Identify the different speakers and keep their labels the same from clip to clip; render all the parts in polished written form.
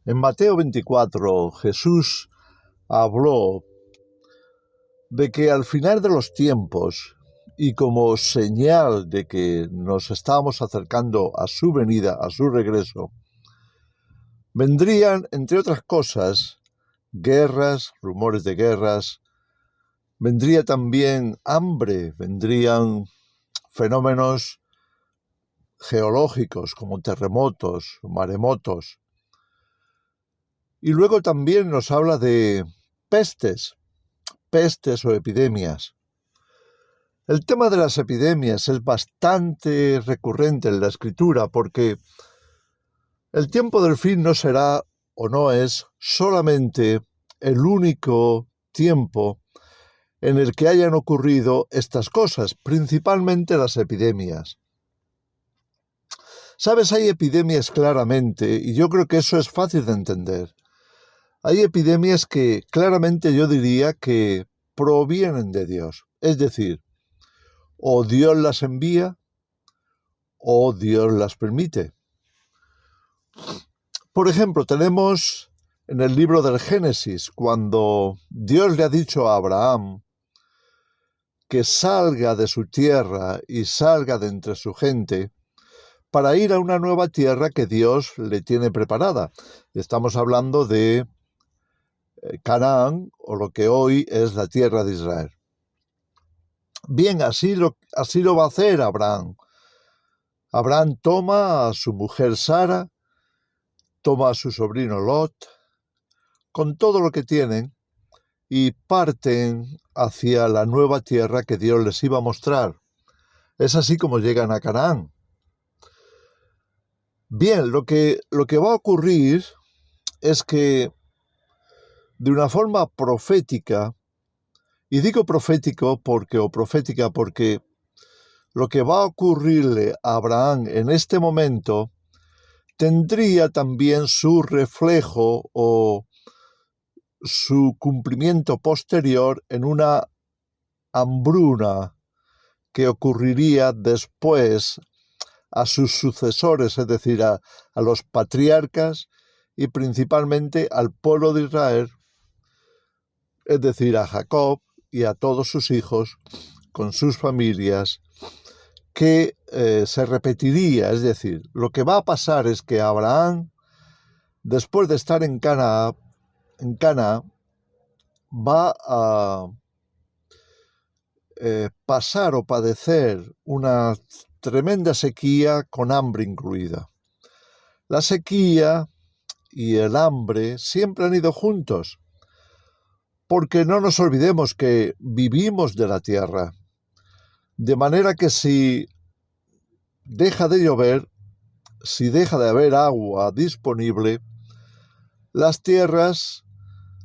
Speaker 1: En Mateo 24, Jesús habló de que al final de los tiempos y como señal de que nos estábamos acercando a su venida, a su regreso, vendrían, entre otras cosas, guerras, rumores de guerras, vendría también hambre, vendrían fenómenos geológicos como terremotos, maremotos. Y luego también nos habla de pestes o epidemias. El tema de las epidemias es bastante recurrente en la Escritura porque el tiempo del fin no será o no es solamente el único tiempo en el que hayan ocurrido estas cosas, principalmente las epidemias. ¿Sabes? Hay epidemias claramente, y yo creo que eso es fácil de entender. Hay epidemias que claramente yo diría que provienen de Dios. Es decir, o Dios las envía o Dios las permite. Por ejemplo, tenemos en el libro del Génesis, cuando Dios le ha dicho a Abraham que salga de su tierra y salga de entre su gente para ir a una nueva tierra que Dios le tiene preparada. Estamos hablando de Canaán, o lo que hoy es la tierra de Israel. Bien, así lo va a hacer Abraham. Abraham toma a su mujer Sara, toma a su sobrino Lot, con todo lo que tienen, y parten hacia la nueva tierra que Dios les iba a mostrar. Es así como llegan a Canaán. Bien, lo que va a ocurrir es que de una forma profética, y digo profética porque lo que va a ocurrirle a Abraham en este momento tendría también su reflejo o su cumplimiento posterior en una hambruna que ocurriría después a sus sucesores, es decir, a los patriarcas y principalmente al pueblo de Israel, es decir, a Jacob y a todos sus hijos con sus familias, que se repetiría. Es decir, lo que va a pasar es que Abraham, después de estar en Canaán, va a pasar o padecer una tremenda sequía con hambre incluida. La sequía y el hambre siempre han ido juntos, porque no nos olvidemos que vivimos de la tierra, de manera que si deja de llover, si deja de haber agua disponible, las tierras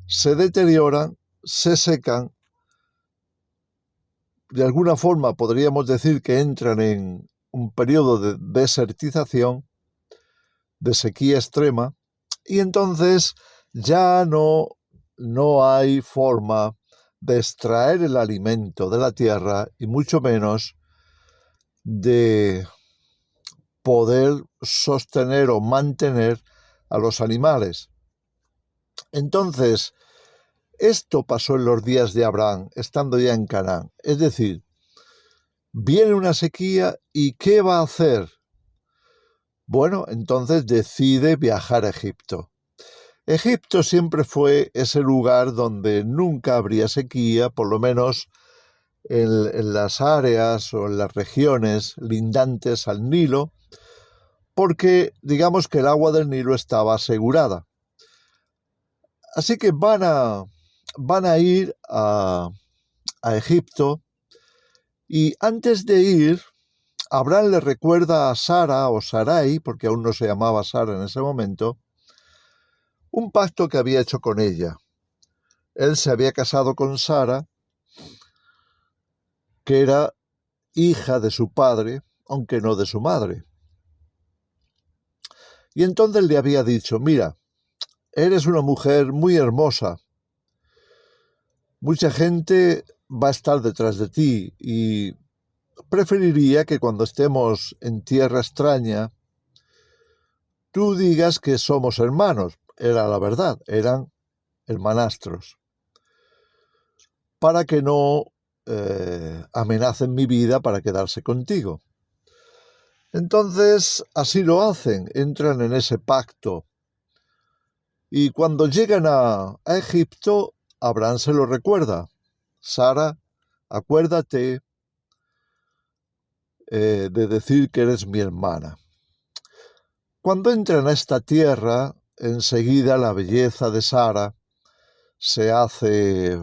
Speaker 1: se deterioran, se secan, de alguna forma podríamos decir que entran en un periodo de desertización, de sequía extrema, y entonces ya no hay forma de extraer el alimento de la tierra y mucho menos de poder sostener o mantener a los animales. Entonces, esto pasó en los días de Abraham, estando ya en Canaán. Es decir, viene una sequía y ¿qué va a hacer? Bueno, entonces decide viajar a Egipto. Egipto siempre fue ese lugar donde nunca habría sequía, por lo menos en las áreas o en las regiones lindantes al Nilo, porque digamos que el agua del Nilo estaba asegurada. Así que van a ir a Egipto, y antes de ir, Abraham le recuerda a Sara o Sarai, porque aún no se llamaba Sara en ese momento, un pacto que había hecho con ella. Él se había casado con Sara, que era hija de su padre, aunque no de su madre. Y entonces le había dicho: mira, eres una mujer muy hermosa, mucha gente va a estar detrás de ti y preferiría que cuando estemos en tierra extraña tú digas que somos hermanos. era la verdad, eran hermanastros, para que no amenacen mi vida para quedarse contigo. Entonces, así lo hacen, entran en ese pacto. Y cuando llegan a Egipto, Abraham se lo recuerda. Sara, acuérdate de decir que eres mi hermana. Cuando entran a esta tierra, enseguida la belleza de Sara se hace,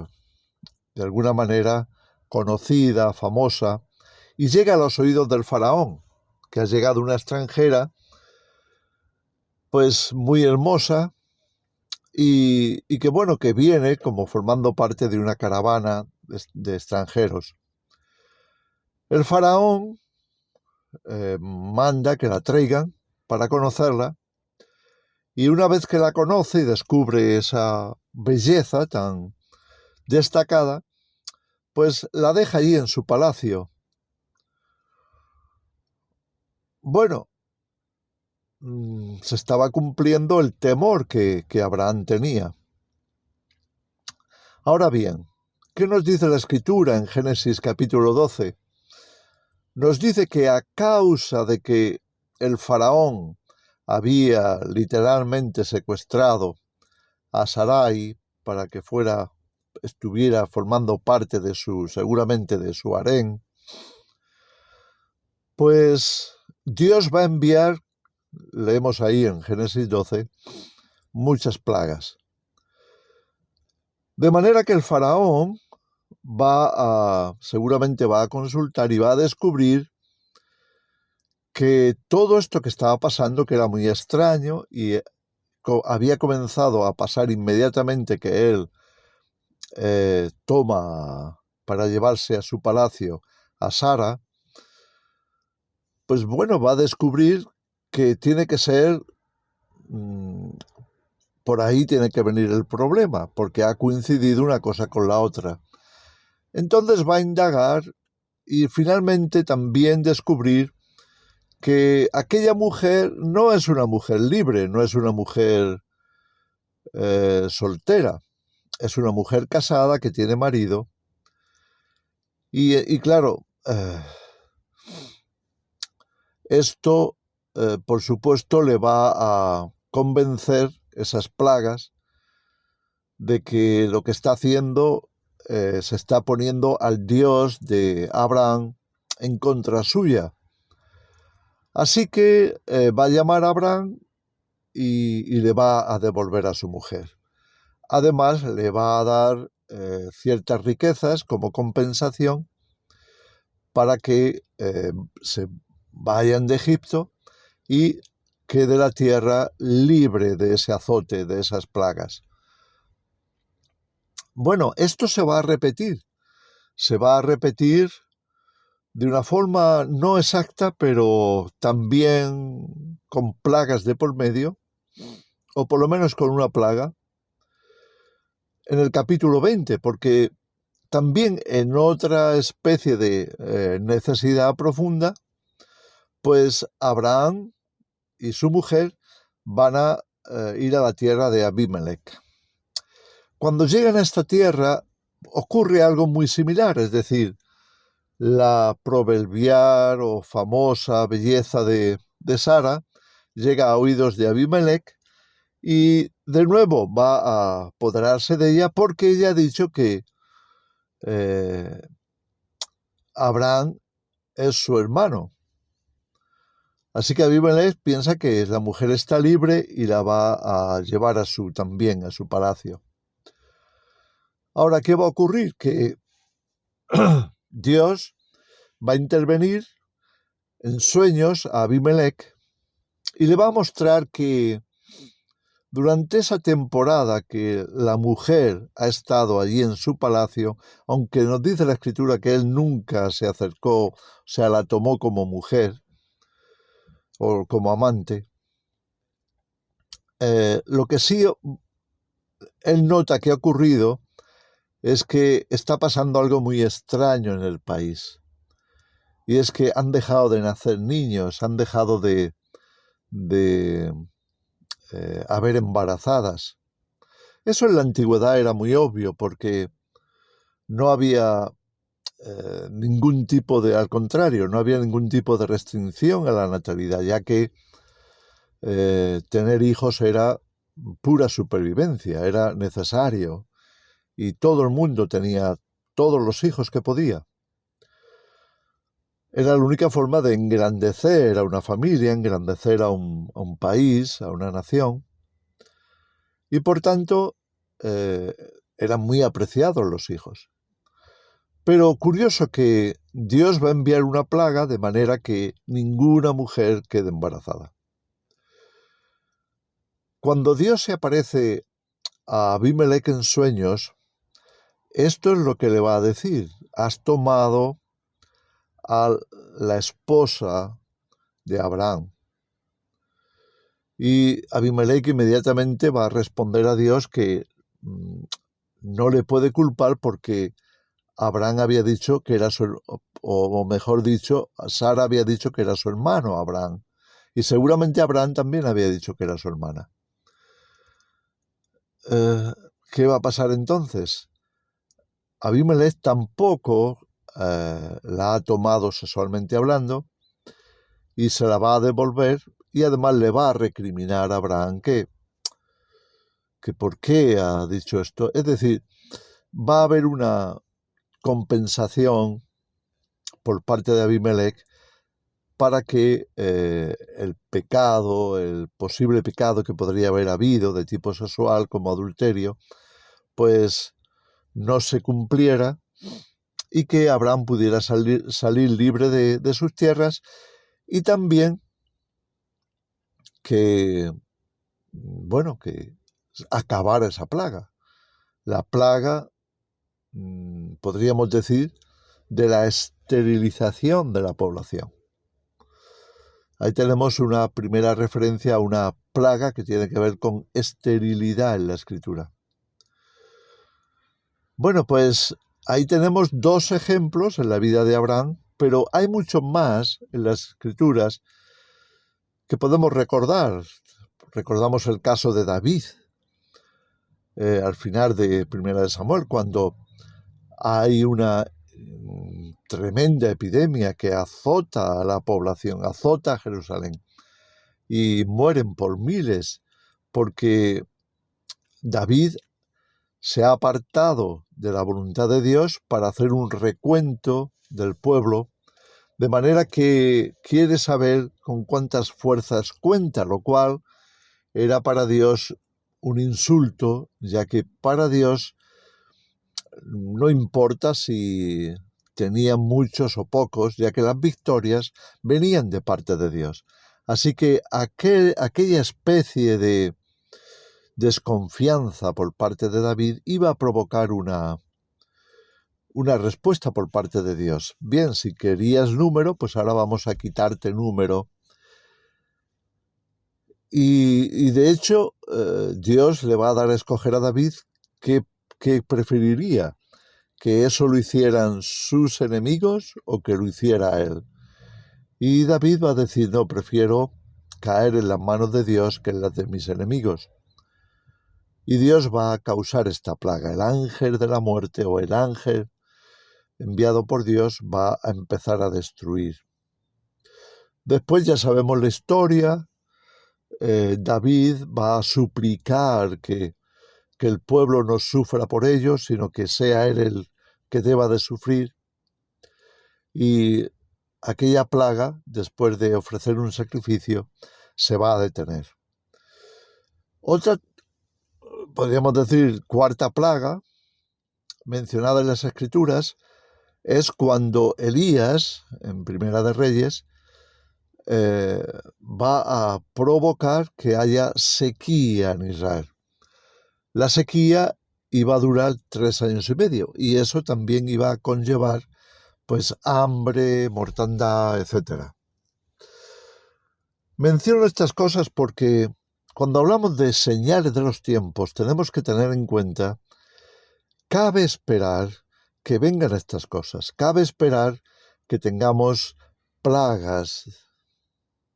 Speaker 1: de alguna manera, conocida, famosa, y llega a los oídos del faraón, que ha llegado una extranjera, pues muy hermosa, y que bueno, que viene como formando parte de una caravana de extranjeros. El faraón manda que la traigan para conocerla, y una vez que la conoce y descubre esa belleza tan destacada, pues la deja allí en su palacio. Bueno, se estaba cumpliendo el temor que Abraham tenía. Ahora bien, ¿qué nos dice la Escritura en Génesis capítulo 12? Nos dice que a causa de que el faraón había literalmente secuestrado a Sarai para que estuviera formando parte seguramente de su harén, pues Dios va a enviar, leemos ahí en Génesis 12, muchas plagas. De manera que el faraón seguramente va a consultar y va a descubrir que todo esto que estaba pasando, que era muy extraño y había comenzado a pasar inmediatamente que él toma para llevarse a su palacio a Sara, pues bueno, va a descubrir que tiene que ser, por ahí tiene que venir el problema, porque ha coincidido una cosa con la otra. Entonces va a indagar y finalmente también descubrir que aquella mujer no es una mujer libre, no es una mujer soltera, es una mujer casada que tiene marido y claro, esto por supuesto le va a convencer esas plagas de que lo que está haciendo se está poniendo al Dios de Abraham en contra suya. Así que va a llamar a Abraham y le va a devolver a su mujer. Además, le va a dar ciertas riquezas como compensación para que se vayan de Egipto y quede la tierra libre de ese azote, de esas plagas. Bueno, esto se va a repetir de una forma no exacta, pero también con plagas de por medio, o por lo menos con una plaga, en el capítulo 20, porque también en otra especie de necesidad profunda, pues Abraham y su mujer van a ir a la tierra de Abimelech. Cuando llegan a esta tierra ocurre algo muy similar, es decir, la proverbial o famosa belleza de Sara llega a oídos de Abimelech y de nuevo va a apoderarse de ella porque ella ha dicho que Abraham es su hermano. Así que Abimelech piensa que la mujer está libre y la va a llevar también a su palacio. Ahora, ¿qué va a ocurrir? Que Dios va a intervenir en sueños a Abimelech y le va a mostrar que durante esa temporada que la mujer ha estado allí en su palacio, aunque nos dice la Escritura que él nunca se acercó, o sea, la tomó como mujer o como amante, lo que sí él nota que ha ocurrido es que está pasando algo muy extraño en el país. Y es que han dejado de nacer niños, han dejado de haber embarazadas. Eso en la antigüedad era muy obvio porque no había ningún tipo de, al contrario, no había ningún tipo de restricción a la natalidad, ya que tener hijos era pura supervivencia, era necesario y todo el mundo tenía todos los hijos que podía. Era la única forma de engrandecer a una familia, engrandecer a un país, a una nación, y por tanto eran muy apreciados los hijos. Pero curioso que Dios va a enviar una plaga de manera que ninguna mujer quede embarazada. Cuando Dios se aparece a Abimelech en sueños, esto es lo que le va a decir: has tomado a la esposa de Abraham. Y Abimelech inmediatamente va a responder a Dios que no le puede culpar porque Abraham había dicho que era su, o mejor dicho, Sara había dicho que era su hermano Abraham. Y seguramente Abraham también había dicho que era su hermana. ¿Qué va a pasar entonces? Abimelech tampoco la ha tomado sexualmente hablando y se la va a devolver, y además le va a recriminar a Abraham que por qué ha dicho esto. Es decir, va a haber una compensación por parte de Abimelech para que el pecado, el posible pecado que podría haber habido de tipo sexual como adulterio, pues no se cumpliera y que Abraham pudiera salir libre de sus tierras, y también que, bueno, que acabara esa plaga. La plaga, podríamos decir, de la esterilización de la población. Ahí tenemos una primera referencia a una plaga que tiene que ver con esterilidad en la escritura. Bueno, pues ahí tenemos dos ejemplos en la vida de Abraham, pero hay mucho más en las escrituras que podemos recordar. Recordamos el caso de David, al final de Primera de Samuel, cuando hay una tremenda epidemia que azota a la población, azota a Jerusalén, y mueren por miles, porque David se ha apartado de la voluntad de Dios para hacer un recuento del pueblo, de manera que quiere saber con cuántas fuerzas cuenta, lo cual era para Dios un insulto, ya que para Dios no importa si tenían muchos o pocos, ya que las victorias venían de parte de Dios. Así que aquella especie de desconfianza por parte de David iba a provocar una respuesta por parte de Dios. Bien, si querías número, pues ahora vamos a quitarte número. Y de hecho, Dios le va a dar a escoger a David qué preferiría: que eso lo hicieran sus enemigos o que lo hiciera él. Y David va a decir: no, prefiero caer en las manos de Dios que en las de mis enemigos. Y Dios va a causar esta plaga. El ángel de la muerte, o el ángel enviado por Dios, va a empezar a destruir. Después ya sabemos la historia. David va a suplicar que el pueblo no sufra por ello, sino que sea él el que deba de sufrir. Y aquella plaga, después de ofrecer un sacrificio, se va a detener. Otra, podríamos decir, cuarta plaga mencionada en las Escrituras es cuando Elías, en Primera de Reyes, va a provocar que haya sequía en Israel. La sequía iba a durar 3 años y medio, y eso también iba a conllevar pues hambre, mortandad, etc. Menciono estas cosas porque cuando hablamos de señales de los tiempos tenemos que tener en cuenta, cabe esperar que vengan estas cosas, cabe esperar que tengamos plagas,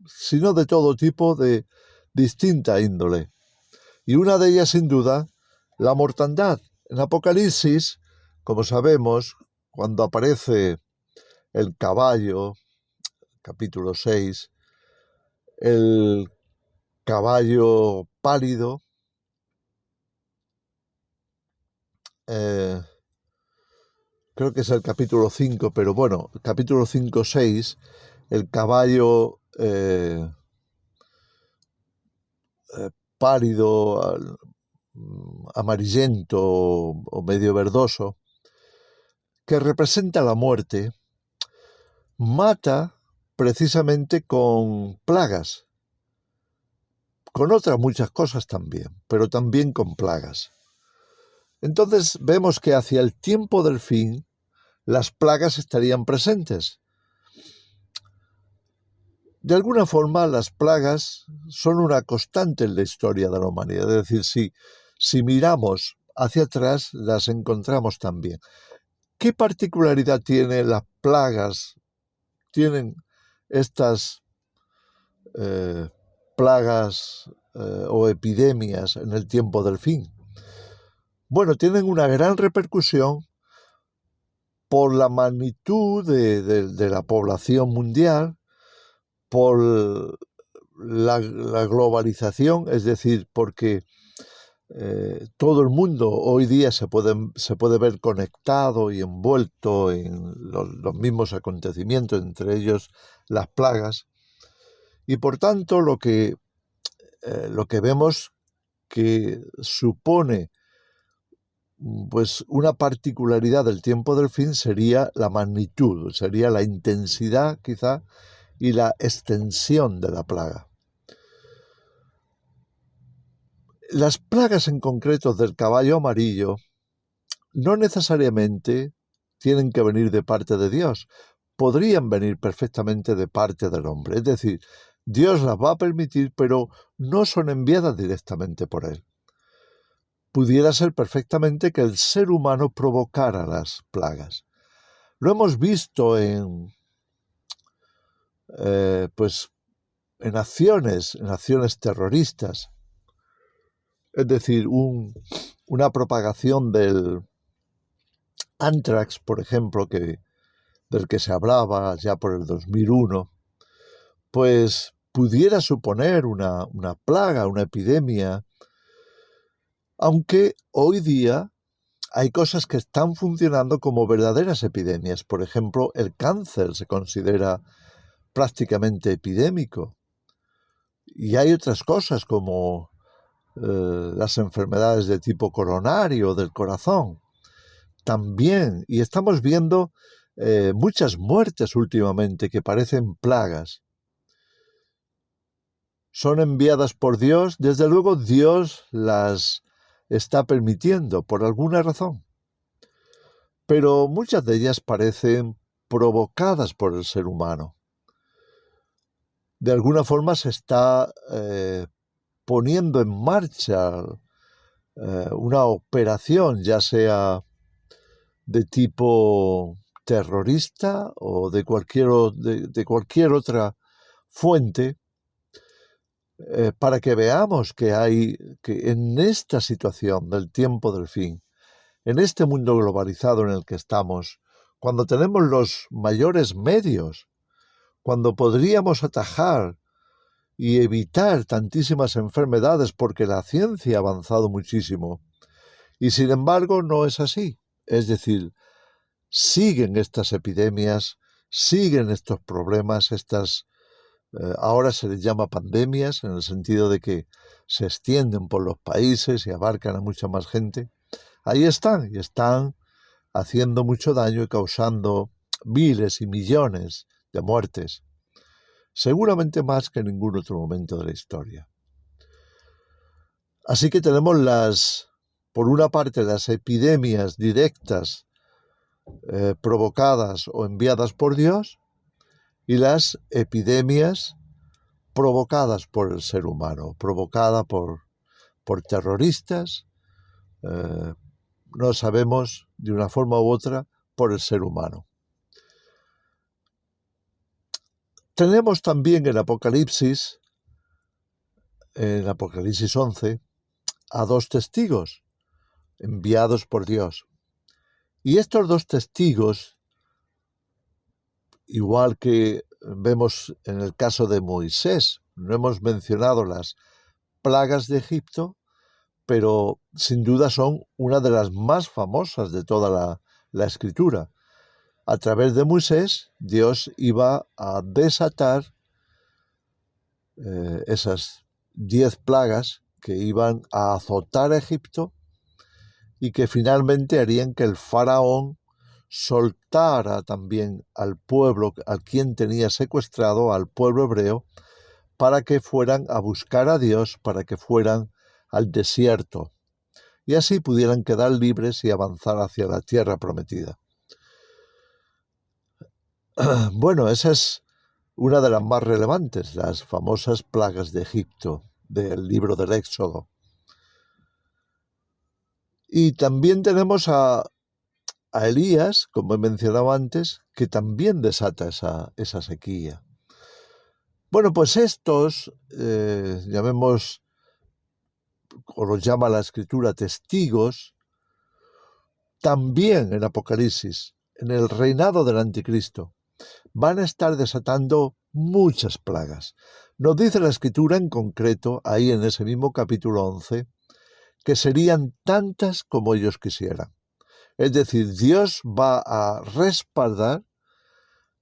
Speaker 1: sino de todo tipo, de distinta índole. Y una de ellas, sin duda, la mortandad. En Apocalipsis, como sabemos, cuando aparece el caballo, capítulo 6, el caballo pálido, creo que es el capítulo 5, pero bueno, capítulo 5, 6, el caballo pálido, amarillento o medio verdoso, que representa la muerte, mata precisamente con plagas, con otras muchas cosas también, pero también con plagas. Entonces vemos que hacia el tiempo del fin las plagas estarían presentes. De alguna forma las plagas son una constante en la historia de la humanidad, es decir, si miramos hacia atrás las encontramos también. ¿Qué particularidad tienen las plagas? ¿Tienen estas plagas o epidemias en el tiempo del fin? Bueno, tienen una gran repercusión por la magnitud de la población mundial, por la globalización, es decir, porque todo el mundo hoy día se puede ver conectado y envuelto en los mismos acontecimientos, entre ellos las plagas, y por tanto lo que vemos que supone pues una particularidad del tiempo del fin sería la magnitud, sería la intensidad quizá y la extensión de la plaga. Las plagas en concreto del caballo amarillo no necesariamente tienen que venir de parte de Dios, podrían venir perfectamente de parte del hombre, es decir, Dios las va a permitir, pero no son enviadas directamente por él. Pudiera ser perfectamente que el ser humano provocara las plagas. Lo hemos visto en acciones terroristas, es decir, una propagación del anthrax, por ejemplo, del que se hablaba ya por el 2001, pues pudiera suponer una plaga, una epidemia, aunque hoy día hay cosas que están funcionando como verdaderas epidemias. Por ejemplo, el cáncer se considera prácticamente epidémico. Y hay otras cosas como las enfermedades de tipo coronario, del corazón, también. Y estamos viendo muchas muertes últimamente que parecen plagas. Son enviadas por Dios, desde luego Dios las está permitiendo por alguna razón. Pero muchas de ellas parecen provocadas por el ser humano. De alguna forma se está poniendo en marcha una operación, ya sea de tipo terrorista o de cualquier otra fuente, para que veamos que en esta situación del tiempo del fin, en este mundo globalizado en el que estamos, cuando tenemos los mayores medios, cuando podríamos atajar y evitar tantísimas enfermedades porque la ciencia ha avanzado muchísimo, y sin embargo no es así. Es decir, siguen estas epidemias, siguen estos problemas, ahora se les llama pandemias, en el sentido de que se extienden por los países y abarcan a mucha más gente. Ahí están, y están haciendo mucho daño y causando miles y millones de muertes, seguramente más que en ningún otro momento de la historia. Así que tenemos por una parte, las epidemias directas provocadas o enviadas por Dios, y las epidemias provocadas por el ser humano, provocadas por terroristas, no sabemos, de una forma u otra, por el ser humano. Tenemos también en Apocalipsis en Apocalipsis 11 a 2 testigos enviados por Dios. Y estos 2 testigos, igual que vemos en el caso de Moisés, no hemos mencionado las plagas de Egipto, pero sin duda son una de las más famosas de toda la Escritura. A través de Moisés, Dios iba a desatar esas 10 plagas que iban a azotar a Egipto y que finalmente harían que el faraón soltara también al pueblo, a quien tenía secuestrado, al pueblo hebreo, para que fueran a buscar a Dios, para que fueran al desierto y así pudieran quedar libres y avanzar hacia la tierra prometida. Bueno, esa es una de las más relevantes, las famosas plagas de Egipto, del libro del Éxodo. Y también tenemos a Elías, como he mencionado antes, que también desata esa sequía. Bueno, pues estos, llamemos, o los llama la Escritura, testigos, también en Apocalipsis, en el reinado del Anticristo, van a estar desatando muchas plagas. Nos dice la Escritura en concreto, ahí en ese mismo capítulo 11, que serían tantas como ellos quisieran. Es decir, Dios va a respaldar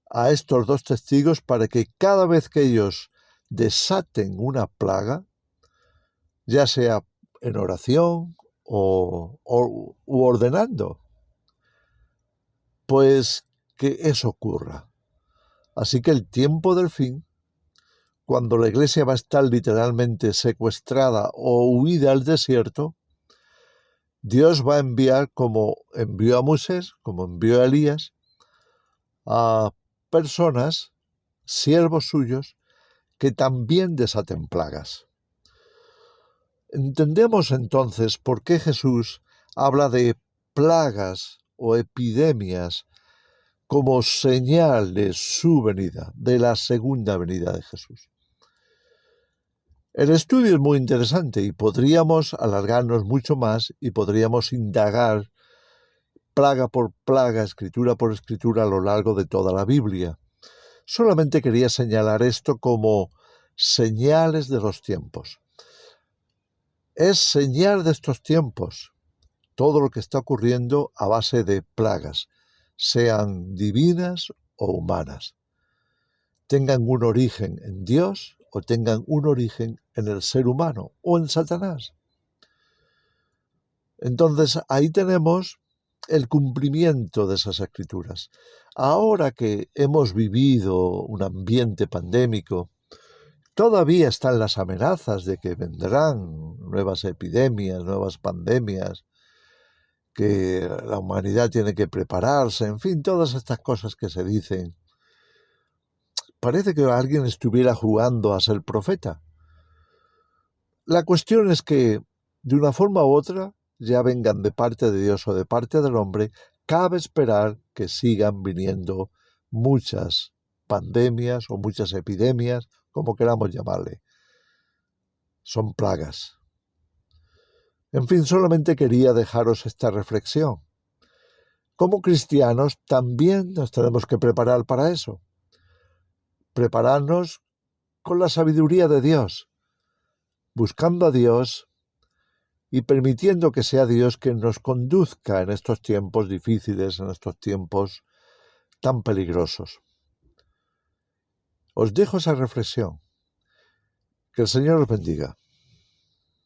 Speaker 1: a estos 2 testigos para que cada vez que ellos desaten una plaga, ya sea en oración u ordenando, pues que eso ocurra. Así que el tiempo del fin, cuando la iglesia va a estar literalmente secuestrada o huida al desierto, Dios va a enviar, como envió a Moisés, como envió a Elías, a personas, siervos suyos, que también desaten plagas. Entendemos entonces por qué Jesús habla de plagas o epidemias como señal de su venida, de la segunda venida de Jesús. El estudio es muy interesante y podríamos alargarnos mucho más y podríamos indagar plaga por plaga, escritura por escritura a lo largo de toda la Biblia. Solamente quería señalar esto como señales de los tiempos. Es señal de estos tiempos todo lo que está ocurriendo a base de plagas, sean divinas o humanas, tengan un origen en Dios o tengan un origen en el ser humano o en Satanás. Entonces ahí tenemos el cumplimiento de esas escrituras. Ahora que hemos vivido un ambiente pandémico, todavía están las amenazas de que vendrán nuevas epidemias, nuevas pandemias, que la humanidad tiene que prepararse, en fin, todas estas cosas que se dicen. Parece que alguien estuviera jugando a ser profeta. La cuestión es que, de una forma u otra, ya vengan de parte de Dios o de parte del hombre, cabe esperar que sigan viniendo muchas pandemias o muchas epidemias, como queramos llamarle. Son plagas. En fin, solamente quería dejaros esta reflexión. Como cristianos también nos tenemos que preparar para eso. Prepararnos con la sabiduría de Dios, buscando a Dios y permitiendo que sea Dios quien nos conduzca en estos tiempos difíciles, en estos tiempos tan peligrosos. Os dejo esa reflexión. Que el Señor os bendiga.